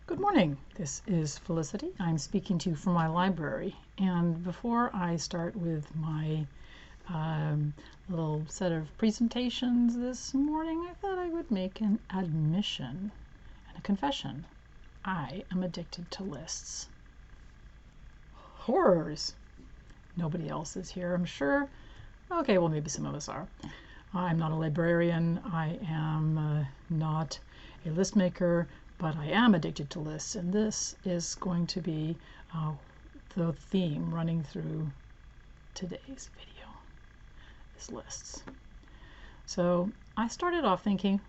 Good morning. This is Felicity. I'm speaking to you from my library. And before I start with my little set of presentations this morning, I thought I would make an admission and a confession. I am addicted to lists. Horrors! Nobody else is here, I'm sure. Okay, well, maybe some of us are. I'm not a librarian. I am not a list maker. But I am addicted to lists, and this is going to be the theme running through today's video, is lists. So I started off thinking,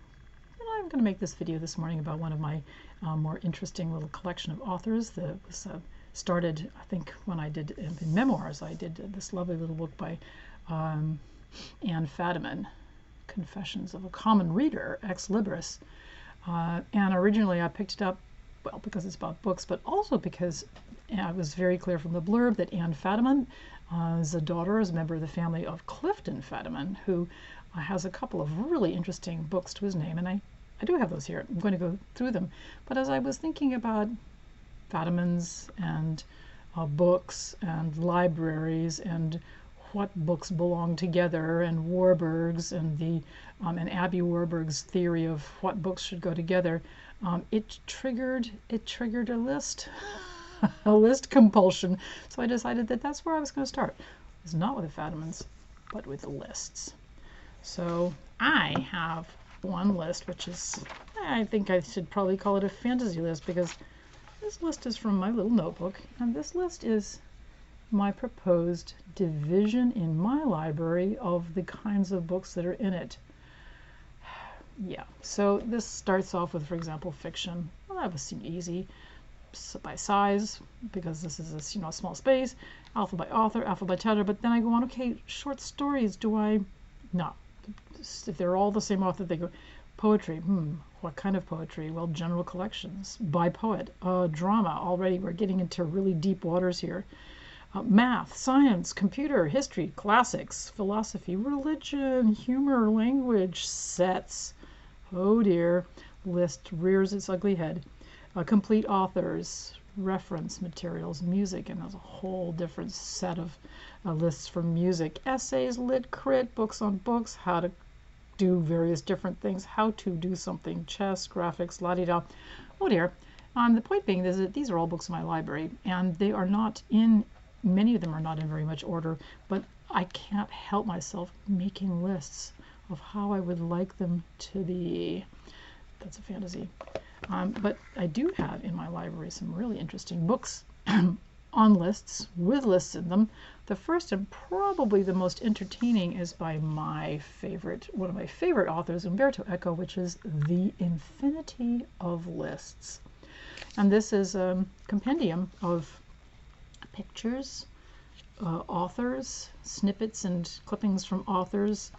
I'm going to make this video this morning about one of my more interesting little collection of authors that was started, I think, when I did in memoirs. I did this lovely little book by Anne Fadiman, Confessions of a Common Reader, ex Libris. And originally I picked it up, well, because it's about books, but also because it was very clear from the blurb that Anne Fadiman is a member of the family of Clifton Fadiman, who has a couple of really interesting books to his name, and I do have those here. I'm going to go through them. But as I was thinking about Fadimans and books and libraries and what books belong together, and Warburg's and and Abby Warburg's theory of what books should go together, it triggered a list a list compulsion. So I decided that that's where I was going to start. It's not with the Fadimans, but with the lists. So I have one list, which is, I think I should probably call it a fantasy list, because this list is from my little notebook, and this list is my proposed division in my library of the kinds of books that are in it. Yeah, so this starts off with, for example, fiction. Well, that would seem easy by size, because this is a small space. Alpha by author, alpha by chapter. But then I go on, okay, short stories. No, if they're all the same author, they go poetry. What kind of poetry? Well, general collections by poet. Drama. Already we're getting into really deep waters here. Math, science, computer, history, classics, philosophy, religion, humor, language, sets. Oh dear, list rears its ugly head. Complete authors, reference materials, music, and there's a whole different set of lists for music. Essays, lit, crit, books on books, how to do various different things, how to do something, chess, graphics, la-di-da. Oh dear. The point being is that these are all books in my library, and they are not in, many of them are not in very much order, but I can't help myself making lists of how I would like them to be. That's a fantasy. But I do have in my library some really interesting books on lists, with lists in them. The first and probably the most entertaining is by one of my favorite authors, Umberto Eco, which is The Infinity of Lists. And this is a compendium of pictures, authors, snippets and clippings from authors,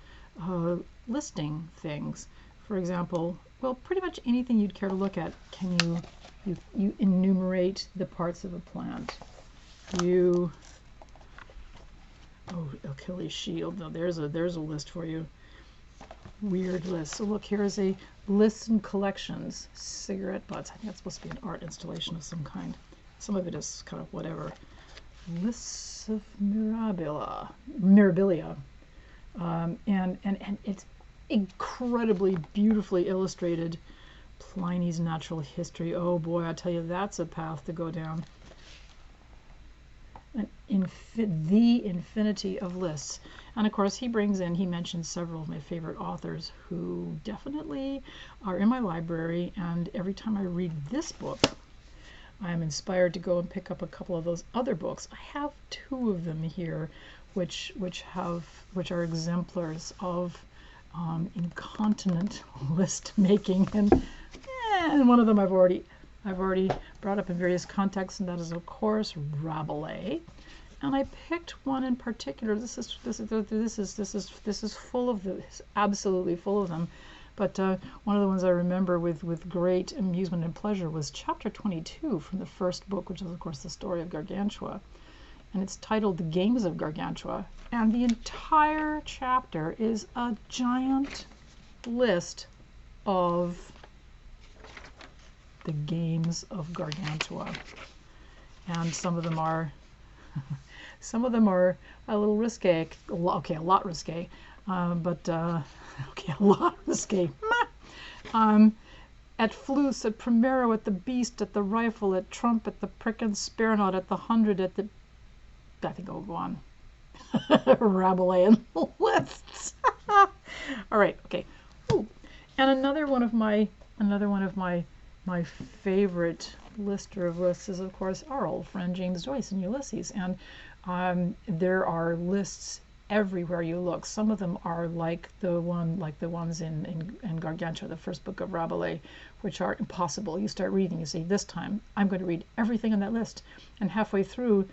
listing things. For example, well, pretty much anything you'd care to look at. Can you enumerate the parts of a plant? Achilles shield. No, there's a list for you. Weird list. So look, here is a lists and collections. Cigarette butts. I think that's supposed to be an art installation of some kind. Some of it is kind of whatever. Lists of mirabilia. And it's incredibly beautifully illustrated. Pliny's Natural History. Oh boy, I tell you, that's a path to go down. The Infinity of Lists. And of course, he mentions several of my favorite authors who definitely are in my library, and every time I read this book, I'm inspired to go and pick up a couple of those other books. I have two of them here, which are exemplars of incontinent list making, and one of them I've already brought up in various contexts, and that is, of course, Rabelais. And I picked one in particular. This is full of this, absolutely full of them. But one of the ones I remember with great amusement and pleasure was chapter 22 from the first book, which is, of course, the story of Gargantua. And it's titled The Games of Gargantua. And the entire chapter is a giant list of The Games of Gargantua. And some of them are a little risque, okay, a lot risque, okay, a lot risque. At Flus, at Primero, at the Beast, at the Rifle, at Trump, at the Prick and Spare-Not, at the 100, at the... I think I'll go on. Rabelaisian lists. All right, okay. Ooh. And another one of my favorite lister of lists is, of course, our old friend James Joyce and Ulysses. And there are lists everywhere you look. Some of them are like the ones in Gargantua, the first book of Rabelais, which are impossible. You start reading, you say, this time I'm going to read everything on that list, and halfway through,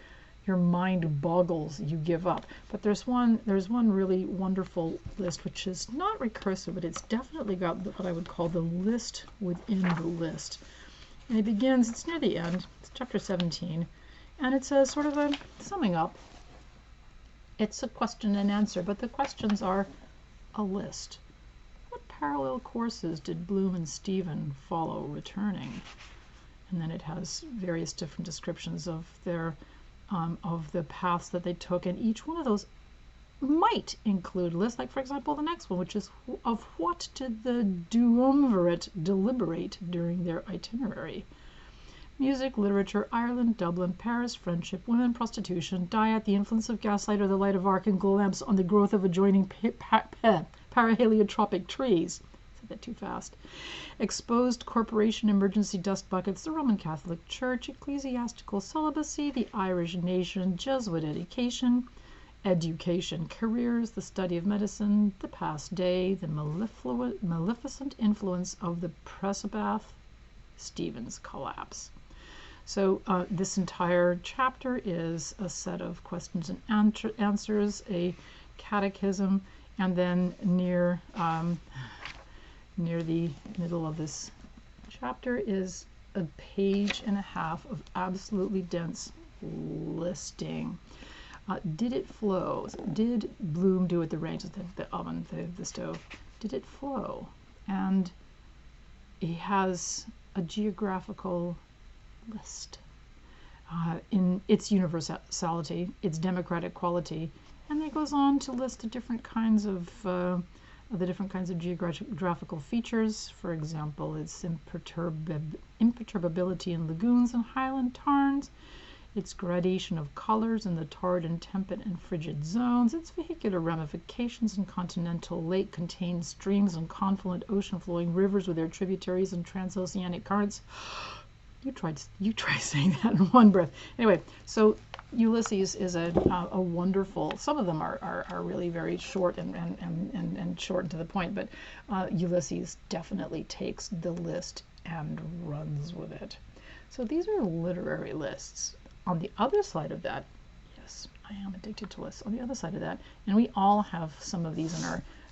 your mind boggles. You give up. But there's one really wonderful list which is not recursive, but it's definitely got what I would call the list within the list. And it begins. It's near the end. It's chapter 17, and it's a sort of a summing up. It's a question and answer, but the questions are a list. What parallel courses did Bloom and Stephen follow returning? And then it has various different descriptions of their of the paths that they took, and each one of those might include lists. Like, for example, the next one, which is of what did the duumvirate deliberate during their itinerary? Music, literature, Ireland, Dublin, Paris, friendship, women, prostitution, diet, the influence of gaslight or the light of arc and glow lamps on the growth of adjoining paraheliotropic trees. I said that too fast. Exposed corporation emergency dust buckets, the Roman Catholic Church, ecclesiastical celibacy, the Irish nation, Jesuit education, careers, the study of medicine, the past day, the maleficent influence of the Pressabath, Stephen's collapse. So this entire chapter is a set of questions and answers, a catechism, and then near the middle of this chapter is a page and a half of absolutely dense listing. Did it flow? Did Bloom do it? The range, the oven, the stove. Did it flow? And he has a geographical list in its universality, its democratic quality, and then it goes on to list the different kinds of geographical features. For example, its imperturbability in lagoons and highland tarns, its gradation of colors in the torrid and temperate and frigid zones, its vehicular ramifications in continental lake-contained streams and confluent ocean-flowing rivers with their tributaries and transoceanic currents. You try saying that in one breath. Anyway, so Ulysses is a wonderful. Some of them are really very short and short and to the point, but Ulysses definitely takes the list and runs with it. So these are literary lists. On the other side of that, yes, I am addicted to lists. On the other side of that, and we all have some of these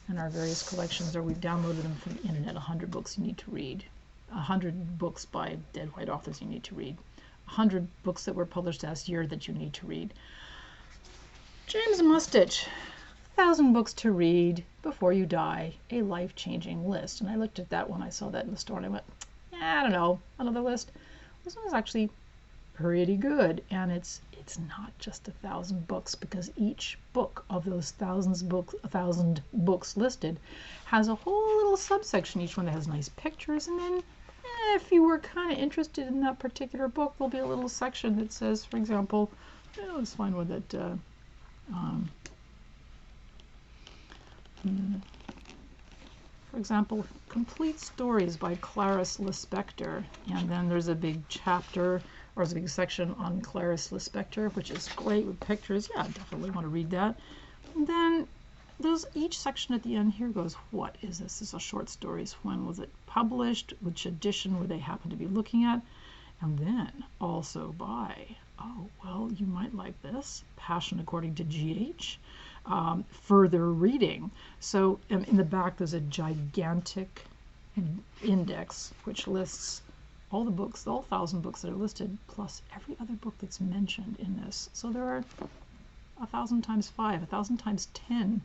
in our various collections, or we've downloaded them from the internet. 100 books you need to read. 100 books by dead white authors you need to read. 100 books that were published last year that you need to read. James Mustich, 1,000 books to read before you die, a life-changing list. And I looked at that when I saw that in the store, and I went, I don't know, another list. This one is actually pretty good, and it's not just 1,000 books, because each book of those 1,000 books listed has a whole little subsection, each one that has nice pictures, and then if you were kind of interested in that particular book, there'll be a little section that says, for example, let's find one that for example, Complete Stories by Clarice Lispector, and then there's a big chapter, or there's a big section on Clarice Lispector, which is great with pictures. Yeah, I definitely want to read that. And then there's each section at the end here goes, what is this? This is short stories. When was it published? Which edition would they happen to be looking at? And then also by, oh, well, you might like this, Passion According to G.H., further reading. So in the back there's a gigantic index which lists all the books, all 1,000 books that are listed, plus every other book that's mentioned in this. So there are 1,000 times 5, 1,000 times 10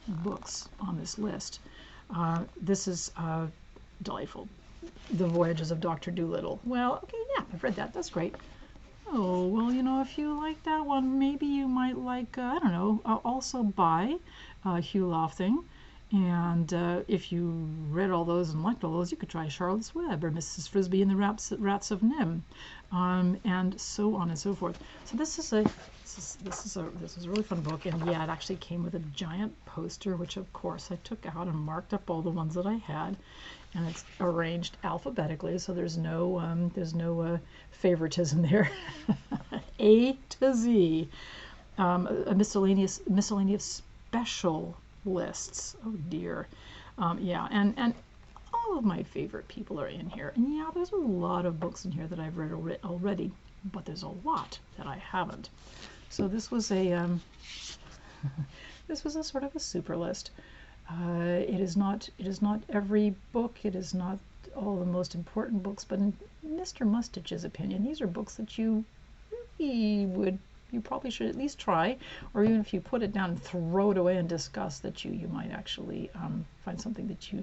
books on this list. This is delightful. The Voyages of Dr. Dolittle. Well, okay, yeah, I've read that. That's great. Oh, well, you know, if you like that one, maybe you might like, I don't know, also by Hugh Lofting. And if you read all those and liked all those, you could try Charlotte's Web or Mrs. Frisbee and the Rats of Nim, and so on and so forth. So this is a really fun book, and yeah, it actually came with a giant poster, which of course I took out and marked up all the ones that I had, and it's arranged alphabetically, so there's no favoritism there. A to Z, a miscellaneous special lists. Oh dear. Yeah, and all of my favorite people are in here. And yeah, there's a lot of books in here that I've read already, but there's a lot that I haven't. So this was a this was a sort of a super list. It is not every book. It is not all the most important books, but in Mr. Mustache's opinion, these are books that you probably should at least try, or even if you put it down and throw it away in disgust, that you might actually find something that you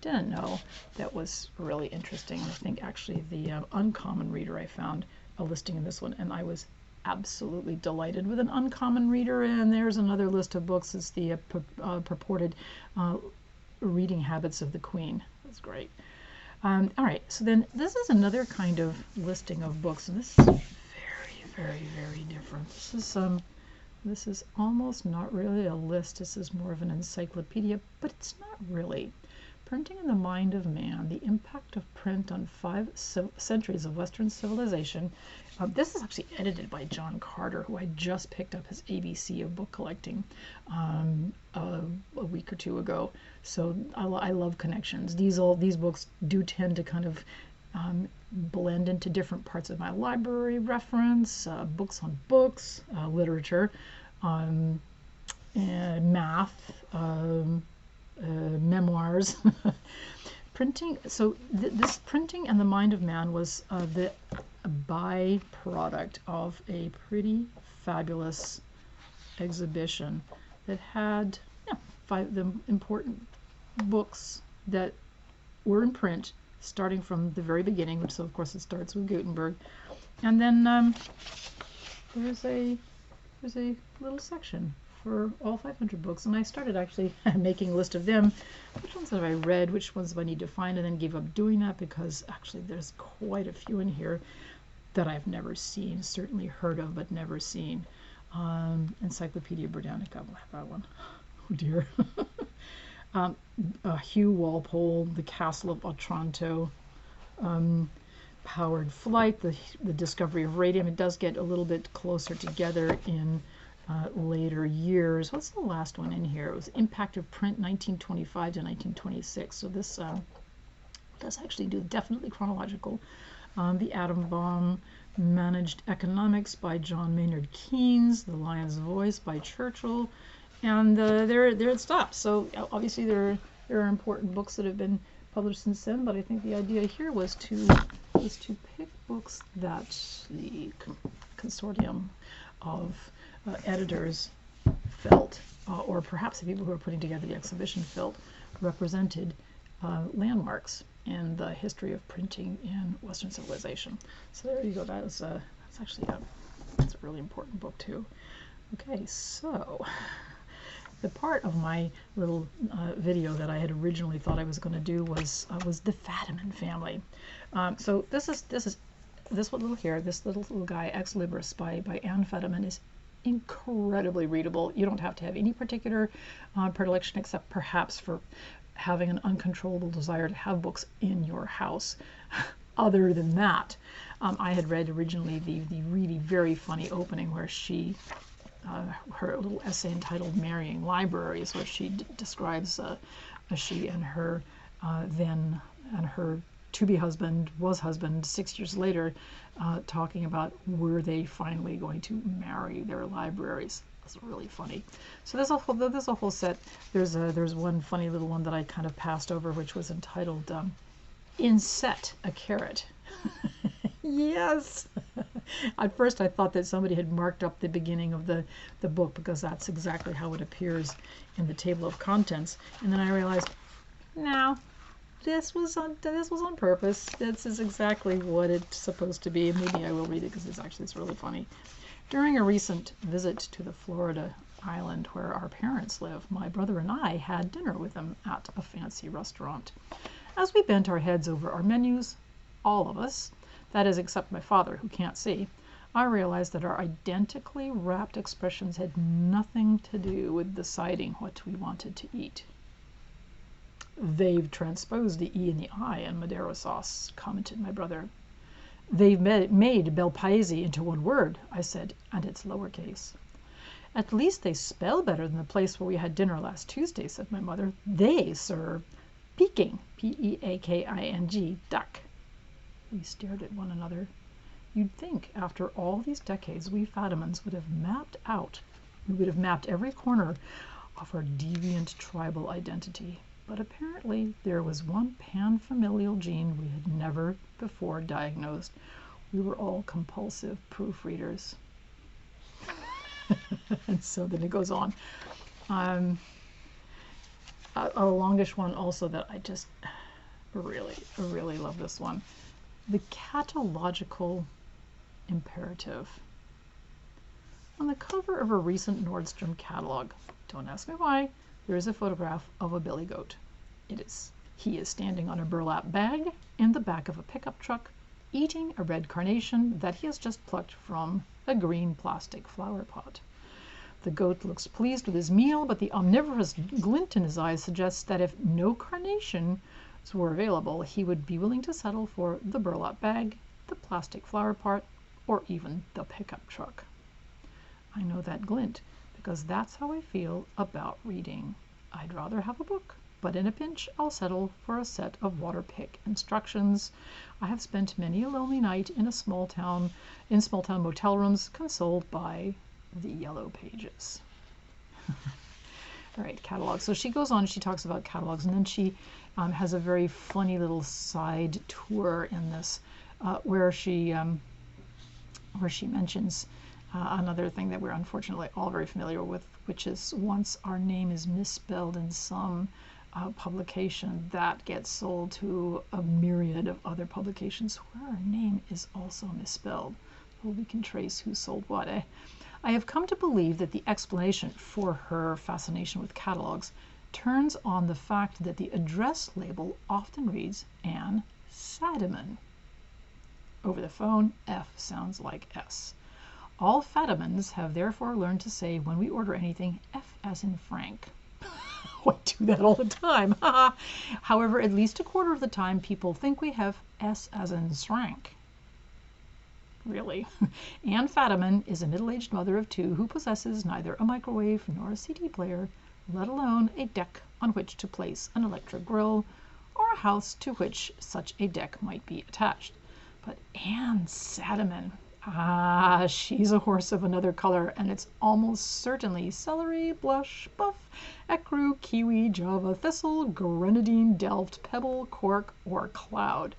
didn't know that was really interesting. And I think actually the uncommon reader, I found a listing in this one, and I was absolutely delighted with an uncommon reader. And there's another list of books. It's the purported reading habits of the Queen. That's great. All right, so then this is another kind of listing of books, and this is very different. This is almost not really a list. This is more of an encyclopedia, but it's not really. Printing in the Mind of Man: The Impact of Print on 5 Centuries of Western Civilization. This is actually edited by John Carter, who I just picked up his ABC of book collecting a week or two ago. So I love connections. These books do tend to kind of blend into different parts of my library reference, books on books, literature, math, memoirs, printing. So this Printing and the Mind of Man was the byproduct of a pretty fabulous exhibition that had 5 of the important books that were in print, starting from the very beginning, which so of course it starts with Gutenberg, and then there's a little section for all 500 books, and I started actually making a list of them. Which ones have I read? Which ones do I need to find? And then gave up doing that because actually there's quite a few in here that I've never seen, certainly heard of, but never seen. Encyclopedia Britannica, we'll have that one. Oh dear. Hugh Walpole, The Castle of Otranto, Powered Flight, the Discovery of Radium. It does get a little bit closer together in later years. What's the last one in here? It was Impact of Print, 1925 to 1926. So this does actually do definitely chronological. The Atom Bomb, Managed Economics by John Maynard Keynes, The Lion's Voice by Churchill, and there it stops. So obviously there are important books that have been published since then, but I think the idea here was to pick books that the consortium of editors felt, or perhaps the people who are putting together the exhibition felt, represented landmarks in the history of printing in Western civilization. So there you go. That's actually that's a really important book too. Okay, so the part of my little video that I had originally thought I was going to do was the Fadiman family. So this little guy, Ex Libris by Anne Fadiman, is incredibly readable. You don't have to have any particular predilection except perhaps for having an uncontrollable desire to have books in your house. Other than that, I had read originally the really very funny opening where she, her little essay entitled Marrying Libraries, where she describes she and her then and her to-be husband, 6 years later, talking about were they finally going to marry their libraries. It's really funny. So there's a whole set. There's one funny little one that I kind of passed over, which was entitled Inset a Carrot. Yes. At first I thought that somebody had marked up the beginning of the book, because that's exactly how it appears in the table of contents. And then I realized, no, this was on purpose. This is exactly what it's supposed to be. Maybe I will read it because it's really funny. During a recent visit to the Florida island where our parents live, my brother and I had dinner with them at a fancy restaurant. As we bent our heads over our menus, all of us, that is except my father who can't see, I realized that our identically wrapped expressions had nothing to do with deciding what we wanted to eat. They've transposed the E and the I in Madeira sauce, commented my brother. They've made Bel Paese into one word, I said, and it's lowercase. At least they spell better than the place where we had dinner last Tuesday, said my mother. They serve Peking, P-E-A-K-I-N-G, duck. We stared at one another. You'd think after all these decades we Fadimans would have mapped every corner of our deviant tribal identity. But apparently there was one pan-familial gene we had never before diagnosed. We were all compulsive proofreaders. And so then it goes on. A longish one also that I just really love this one. The catalogical imperative. On the cover of a recent Nordstrom catalog, don't ask me why, there is a photograph of a billy goat. He is standing on a burlap bag in the back of a pickup truck, eating a red carnation that he has just plucked from a green plastic flower pot. The goat looks pleased with his meal, but the omnivorous glint in his eyes suggests that if no carnations were available, he would be willing to settle for the burlap bag, the plastic flower pot, or even the pickup truck. I know that glint because that's how I feel about reading. I'd rather have a book, but in a pinch I'll settle for a set of water pick instructions. I have spent many a lonely night in small town motel rooms consoled by the yellow pages. All right, catalogs. So she goes on, she talks about catalogs, and then she has a very funny little side tour in this where she mentions another thing that we're unfortunately all very familiar with, which is once our name is misspelled in some publication, that gets sold to a myriad of other publications where our name is also misspelled. Well, we can trace who sold what, eh? I have come to believe that the explanation for her fascination with catalogs turns on the fact that the address label often reads Anne Fadiman. Over the phone, F sounds like S. All Fadimans have therefore learned to say when we order anything, F as in Frank. I do that all the time. However, at least a quarter of the time people think we have S as in Srank. Really. Anne Fadiman is a middle-aged mother of two who possesses neither a microwave nor a CD player, let alone a deck on which to place an electric grill, or a house to which such a deck might be attached. But Anne Fadiman, she's a horse of another color, and it's almost certainly celery, blush, buff, ecru, kiwi, java, thistle, grenadine, delft, pebble, cork, or cloud,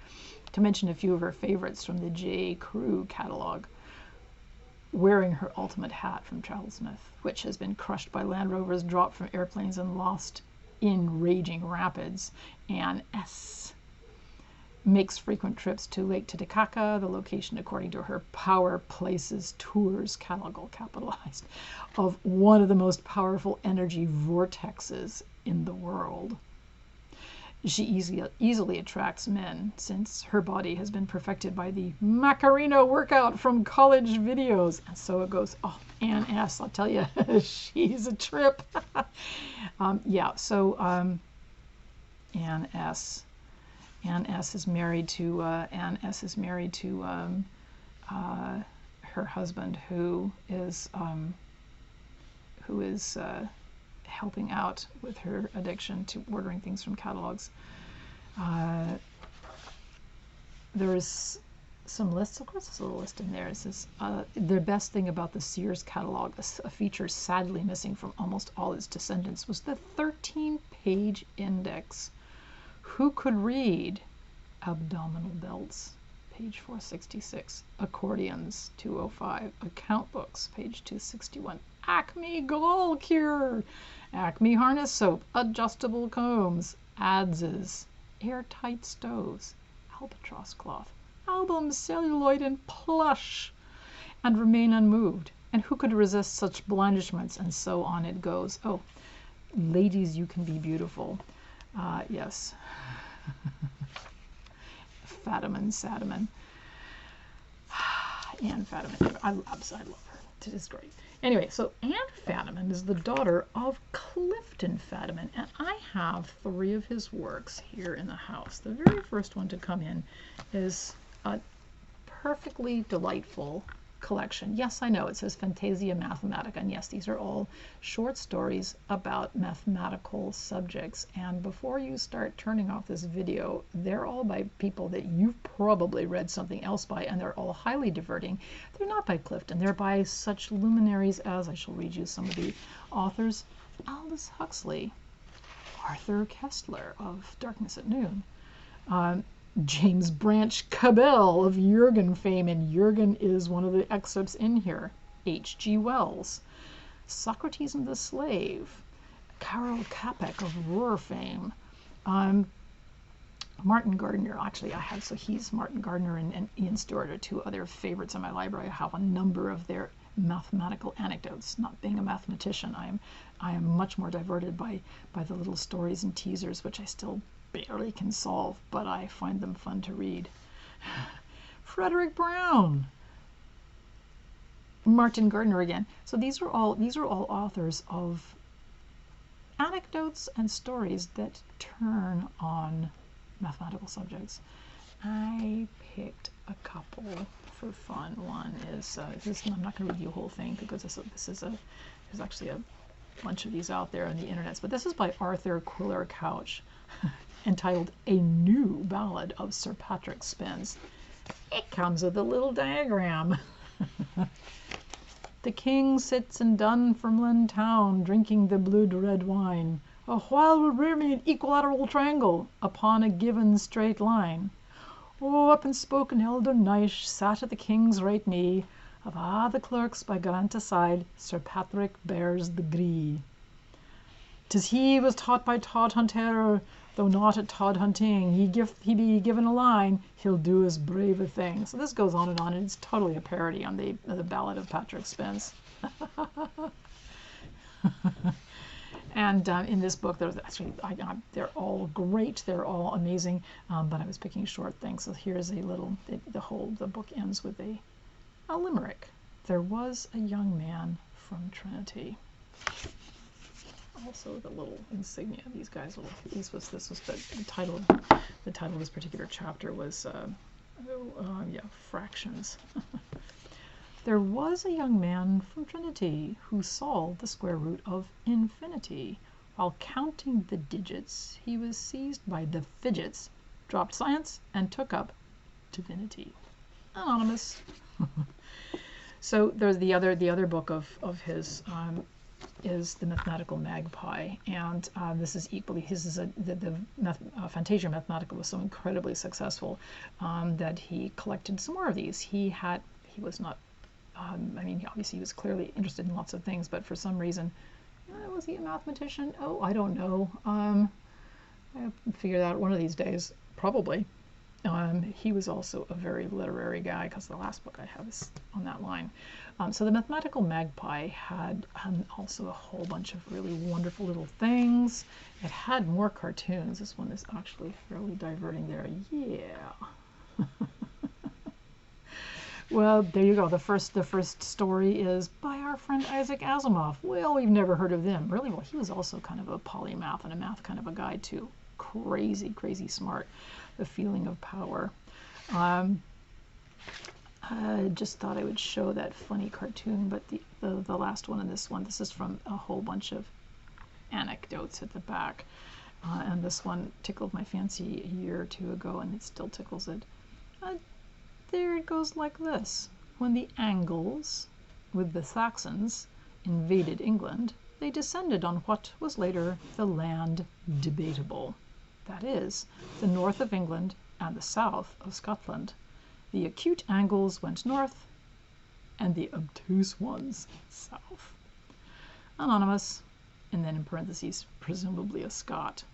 to mention a few of her favorites from the J. Crew catalog. Wearing her ultimate hat from Travelsmith, which has been crushed by Land Rovers, dropped from airplanes, and lost in raging rapids, Anne S. makes frequent trips to Lake Titicaca, the location, according to her Power Places Tours catalog, all capitalized, of one of the most powerful energy vortexes in the world. She easily attracts men, since her body has been perfected by the Macarena workout from college videos. And so it goes. Oh, Anne S., I'll tell you, she's a trip. Anne S. Anne S. is married to her husband, who is helping out with her addiction to ordering things from catalogs. There's some lists, of course there's a little list in there. It says, the best thing about the Sears catalog, a feature sadly missing from almost all its descendants, was the 13-page index. Who could read? Abdominal belts, page 466. Accordions, 205. Account books, page 261. Acme Gall Cure, Acme Harness Soap, Adjustable Combs, Adzes, airtight stoves, albatross cloth, albums, celluloid, and plush, and remain unmoved. And who could resist such blandishments? And so on it goes. Oh, ladies, you can be beautiful. Yes. Fadiman, Sadiman. Anne Fadiman. I love her. It is great. Anyway, so Anne Fadiman is the daughter of Clifton Fadiman, and I have 3 of his works here in the house. The very first one to come in is a perfectly delightful collection. Yes, I know it says Fantasia Mathematica, and yes, these are all short stories about mathematical subjects. And before you start turning off this video, they're all by people that you've probably read something else by, and they're all highly diverting. They're not by Clifton. They're by such luminaries as, I shall read you some of the authors: Aldous Huxley, Arthur Koestler of Darkness at Noon, James Branch Cabell of Jürgen fame, and Jürgen is one of the excerpts in here. H.G. Wells, Socrates and the Slave, Karel Capek of Roar fame, Martin Gardner. Actually, he's Martin Gardner and Ian Stewart are 2 other favorites in my library. I have a number of their mathematical anecdotes. Not being a mathematician, I am much more diverted by the little stories and teasers, which I still barely can solve, but I find them fun to read. Frederick Brown, Martin Gardner again. So these are all authors of anecdotes and stories that turn on mathematical subjects. I picked a couple for fun. One is I'm not going to read you the whole thing because there's actually a bunch of these out there on the internet, but this is by Arthur Quiller Couch, entitled A New Ballad of Sir Patrick Spens. It comes with a little diagram. The king sits in Dunfermline town, drinking the blood-red wine, a while will rear me an equilateral triangle upon a given straight line. Oh, up and spoke an elder knight, sat at the king's right knee. Of a' the clerks by grant aside, Sir Patrick bears the gree. 'Tis he was taught by Tod Hunter, though not at Tod hunting, he be given a line, he'll do as brave a thing. So this goes on, and it's totally a parody on the Ballad of Patrick Spens. And in this book, there's actually they're all great, they're all amazing, but I was picking short things. So here's a little. The book ends with a limerick. There was a young man from Trinity. Also, the little insignia. These guys. This was the title. The title of this particular chapter was fractions. There was a young man from Trinity who solved the square root of infinity. While counting the digits, he was seized by the fidgets, dropped science, and took up divinity. Anonymous. So there's the other book of his is The Mathematical Magpie, and this is equally Fantasia Mathematica was so incredibly successful that he collected some more of these. He was not. Obviously he was clearly interested in lots of things, but for some reason, was he a mathematician? Oh, I don't know. I'll figure that out one of these days, probably. He was also a very literary guy, because the last book I have is on that line. So The Mathematical Magpie had also a whole bunch of really wonderful little things. It had more cartoons. This one is actually fairly diverting there. Yeah. Well, there you go. The first story is by our friend Isaac Asimov. Well, we've never heard of them. Really, well, he was also kind of a polymath and a math kind of a guy too. Crazy, crazy smart. The Feeling of Power. I just thought I would show that funny cartoon, but the last one in this one, this is from a whole bunch of anecdotes at the back. And this one tickled my fancy a year or two ago, and it still tickles it. There it goes like this. When the Angles, with the Saxons, invaded England, they descended on what was later the land debatable. That is, the north of England and the south of Scotland. The acute Angles went north, and the obtuse ones south. Anonymous, and then in parentheses, presumably a Scot.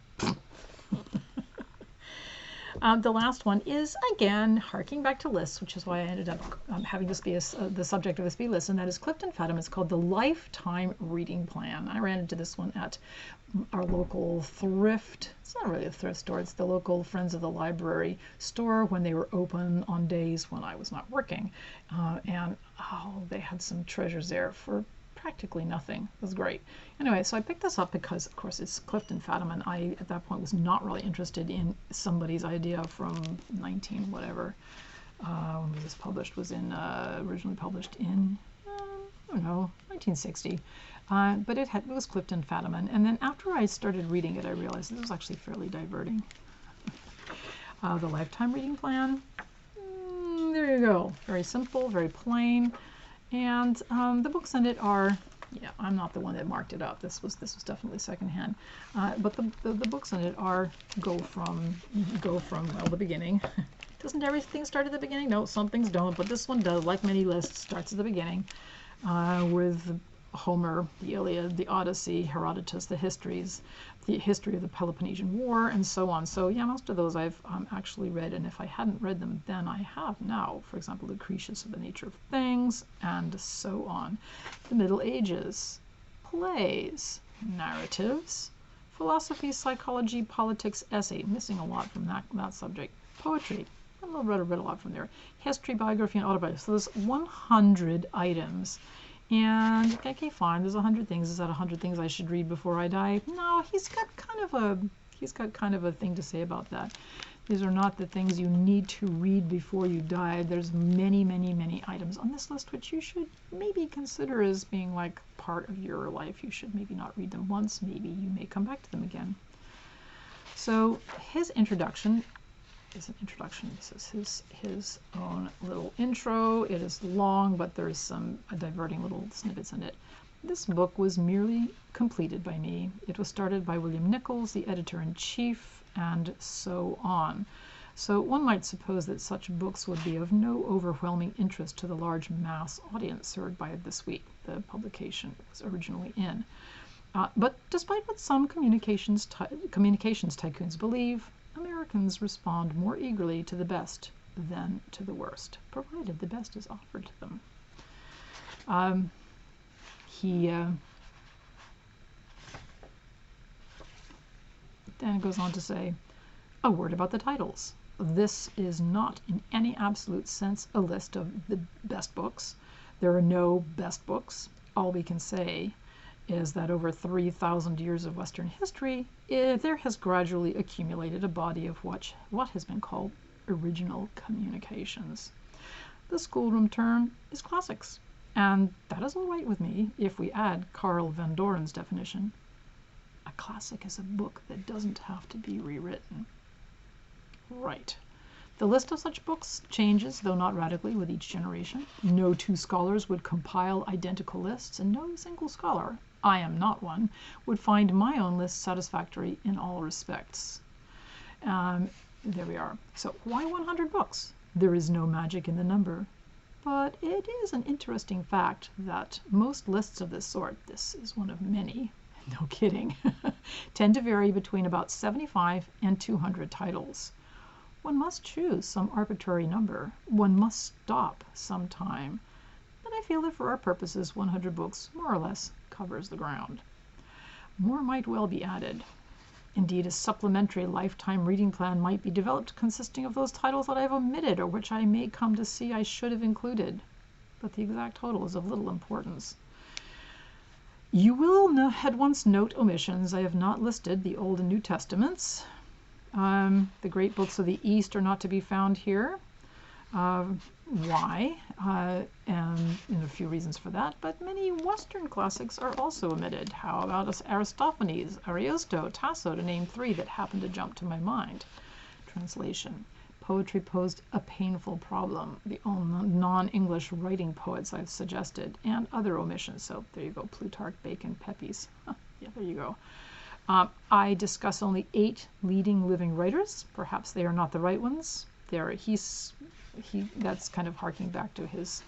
The last one is, again, harking back to lists, which is why I ended up having this be the subject of this be list, and that is Clifton Fadiman. It's called the Lifetime Reading Plan. I ran into this one at our local thrift. It's not really a thrift store. It's the local Friends of the Library store when they were open on days when I was not working. And they had some treasures there for practically nothing. It was great. Anyway, so I picked this up because, of course, it's Clifton Fadiman. I, at that point, was not really interested in somebody's idea from 19 whatever. When was this published? Was in originally published in I don't know, 1960. But it was Clifton Fadiman. And then after I started reading it, I realized this was actually fairly diverting. The Lifetime Reading Plan. There you go. Very simple, very plain. And the books in it are, yeah, I'm not the one that marked it up. This was definitely secondhand. But the books in it are go from well, the beginning. Doesn't everything start at the beginning? No, some things don't, but this one does. Like many lists, starts at the beginning with Homer, the Iliad, the Odyssey, Herodotus, the history of the Peloponnesian War, and so on. So yeah, most of those I've actually read, and if I hadn't read them then, I have now. For example, Lucretius of the Nature of Things, and so on. The Middle Ages, plays, narratives, philosophy, psychology, politics, essay, missing a lot from that subject, poetry, I read a lot from there, history, biography, and autobiography. So there's 100 items. And okay, fine. There's 100 things. Is that 100 things I should read before I die? No, he's got kind of a thing to say about that. These are not the things you need to read before you die. There's many, many, many items on this list which you should maybe consider as being like part of your life. You should maybe not read them once. Maybe you may come back to them again. So his introduction is an introduction. This is his own little intro. It is long, but there's some diverting little snippets in it. This book was merely completed by me. It was started by William Nichols, the editor-in-chief, and so on. So one might suppose that such books would be of no overwhelming interest to the large mass audience served by This Week, the publication it was originally in. But despite what some communications tycoons believe, Americans respond more eagerly to the best than to the worst, provided the best is offered to them. He then goes on to say, a word about the titles. This is not in any absolute sense a list of the best books. There are no best books. All we can say is that over 3,000 years of Western history, there has gradually accumulated a body of what has been called original communications. The schoolroom term is classics, and that is all right with me if we add Carl Van Doren's definition. A classic is a book that doesn't have to be rewritten. Right. The list of such books changes, though not radically, with each generation. No two scholars would compile identical lists, and no single scholar, I am not one, would find my own list satisfactory in all respects. There we are. So why 100 books? There is no magic in the number. But it is an interesting fact that most lists of this sort, this is one of many, no kidding, tend to vary between about 75 and 200 titles. One must choose some arbitrary number. One must stop sometime. But I feel that for our purposes, 100 books more or less covers the ground. More might well be added. Indeed, a supplementary lifetime reading plan might be developed consisting of those titles that I've omitted or which I may come to see I should have included. But the exact total is of little importance. You will at once note omissions. I have not listed the Old and New Testaments. The great books of the East are not to be found here. Why? And a few reasons for that, but many Western classics are also omitted. How about Aristophanes, Ariosto, Tasso, to name three that happen to jump to my mind? Translation. Poetry posed a painful problem. The only non-English writing poets I've suggested, and other omissions. So there you go, Plutarch, Bacon, Pepys. Yeah, there you go. I discuss only 8 leading living writers. Perhaps they are not the right ones. That's kind of harking back to his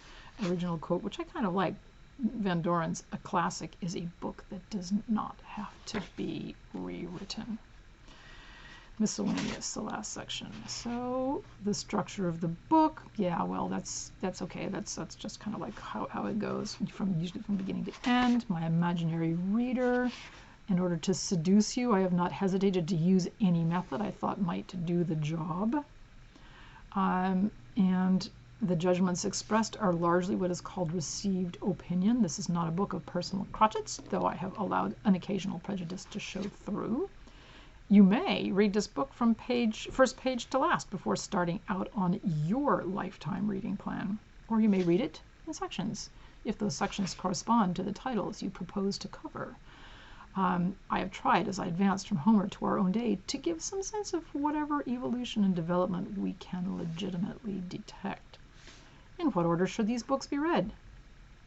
original quote, which I kind of like. Van Doren's "A classic is a book that does not have to be rewritten." Miscellaneous, the last section. So the structure of the book, yeah, well, that's okay. That's just kind of like how it goes usually from beginning to end. My imaginary reader. In order to seduce you, I have not hesitated to use any method I thought might do the job. And the judgments expressed are largely what is called received opinion. This is not a book of personal crotchets, though I have allowed an occasional prejudice to show through. You may read this book from first page to last before starting out on your lifetime reading plan. Or you may read it in sections, if those sections correspond to the titles you propose to cover. I have tried, as I advanced from Homer to our own day, to give some sense of whatever evolution and development we can legitimately detect. In what order should these books be read?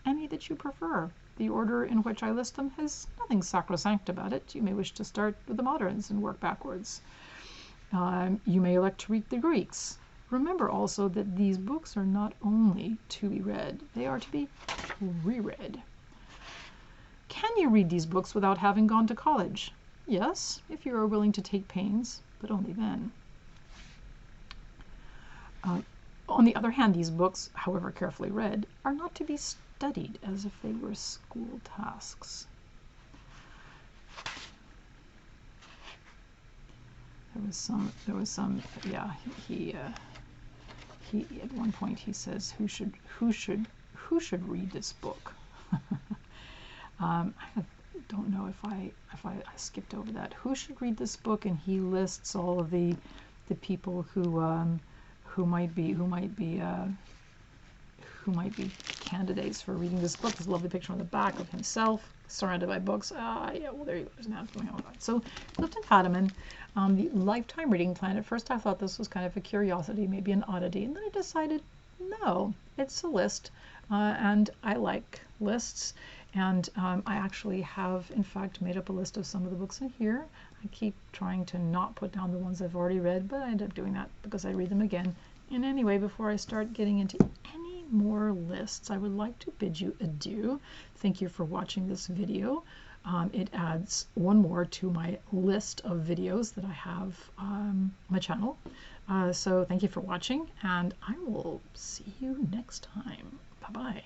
Any that you prefer. The order in which I list them has nothing sacrosanct about it. You may wish to start with the moderns and work backwards. You may elect to read the Greeks. Remember also that these books are not only to be read, they are to be reread. Can you read these books without having gone to college? Yes, if you are willing to take pains, but only then. On the other hand, these books, however carefully read, are not to be studied as if they were school tasks. There was some, yeah, he at one point he says, who should read this book? I don't know if I skipped over that. Who should read this book? And he lists all of the people who might be candidates for reading this book. There's a lovely picture on the back of himself surrounded by books. Yeah, well, there you go. There's an ad going on. So Clifton Fadiman, the lifetime reading plan. At first I thought this was kind of a curiosity, maybe an oddity, and then I decided, no, it's a list, and I like lists. And I actually have, in fact, made up a list of some of the books in here. I keep trying to not put down the ones I've already read, but I end up doing that because I read them again. And anyway, before I start getting into any more lists, I would like to bid you adieu. Thank you for watching this video. It adds one more to my list of videos that I have on my channel. So thank you for watching, and I will see you next time. Bye-bye.